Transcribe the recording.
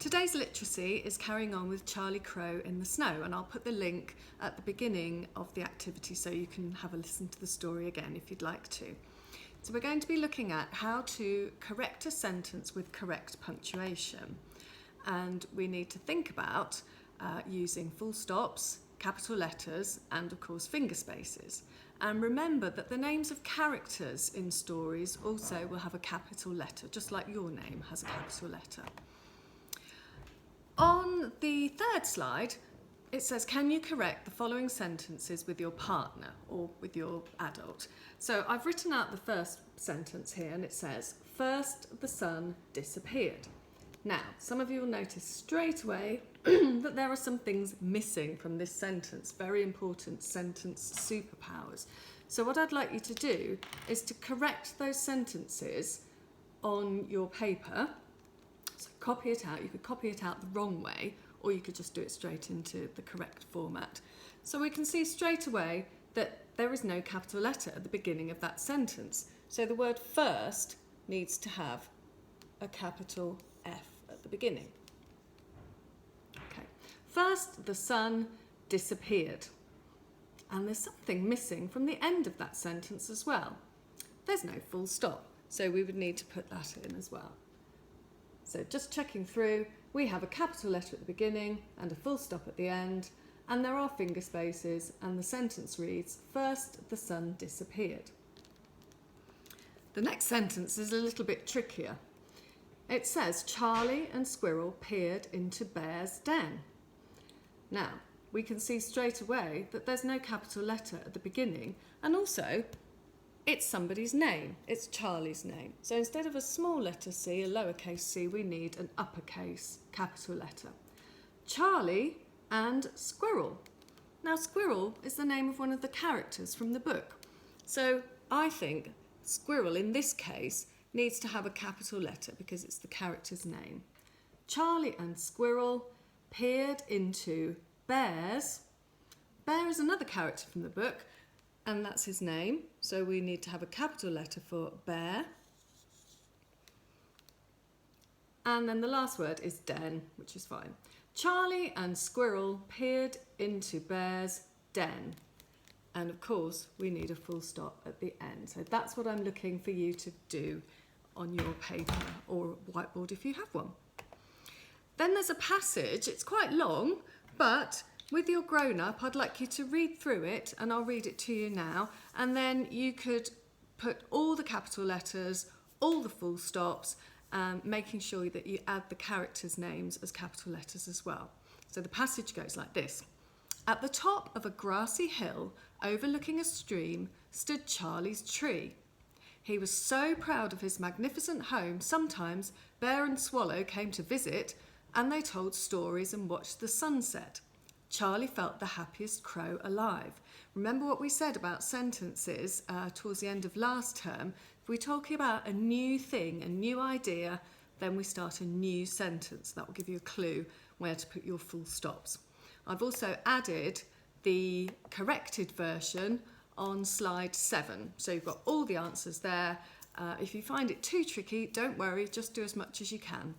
Today's literacy is carrying on with Charlie Crow in the Snow, and I'll put the link at the beginning of the activity so you can have a listen to the story again if you'd like to. So we're going to be looking at how to correct a sentence with correct punctuation, and we need to think about using full stops, capital letters, and of course finger spaces. And remember that the names of characters in stories also will have a capital letter, just like your name has a capital letter. On the third slide, it says, can you correct the following sentences with your partner or with your adult? So I've written out the first sentence here, and it says, first the sun disappeared. Now, some of you will notice straight away that there are some things missing from this sentence, very important sentence superpowers. So what I'd like you to do is to correct those sentences on your paper. So copy it out. You could copy it out the wrong way, or you could just do it straight into the correct format. So we can see straight away that there is no capital letter at the beginning of that sentence. So the word first needs to have a capital F at the beginning. Okay. First, the sun disappeared. And there's something missing from the end of that sentence as well. There's no full stop, so we would need to put that in as well. So just checking through, we have a capital letter at the beginning and a full stop at the end, and there are finger spaces, and the sentence reads, first the sun disappeared. The next sentence is a little bit trickier. It says, Charlie and Squirrel peered into Bear's den. Now, we can see straight away that there's no capital letter at the beginning, and also it's somebody's name. It's Charlie's name. So instead of a small letter C, a lowercase c, we need an uppercase capital letter. Charlie and Squirrel. Now, Squirrel is the name of one of the characters from the book. So I think Squirrel, in this case, needs to have a capital letter because it's the character's name. Charlie and Squirrel peered into Bear's. Bear is another character from the book, and that's his name, so we need to have a capital letter for Bear. And then the last word is den, which is fine. Charlie and Squirrel peered into Bear's den. And of course, we need a full stop at the end. So that's what I'm looking for you to do on your paper or whiteboard if you have one. Then there's a passage. It's quite long, but with your grown-up, I'd like you to read through it, and I'll read it to you now, and then you could put all the capital letters, all the full stops, making sure that you add the characters' names as capital letters as well. So the passage goes like this. At the top of a grassy hill overlooking a stream stood Charlie's tree. He was so proud of his magnificent home, sometimes Bear and Swallow came to visit, and they told stories and watched the sunset. Charlie felt the happiest crow alive. Remember what we said about sentences towards the end of last term? If we're talking about a new thing, a new idea, then we start a new sentence. That will give you a clue where to put your full stops. I've also added the corrected version on slide 7. So you've got all the answers there. If you find it too tricky, don't worry, just do as much as you can.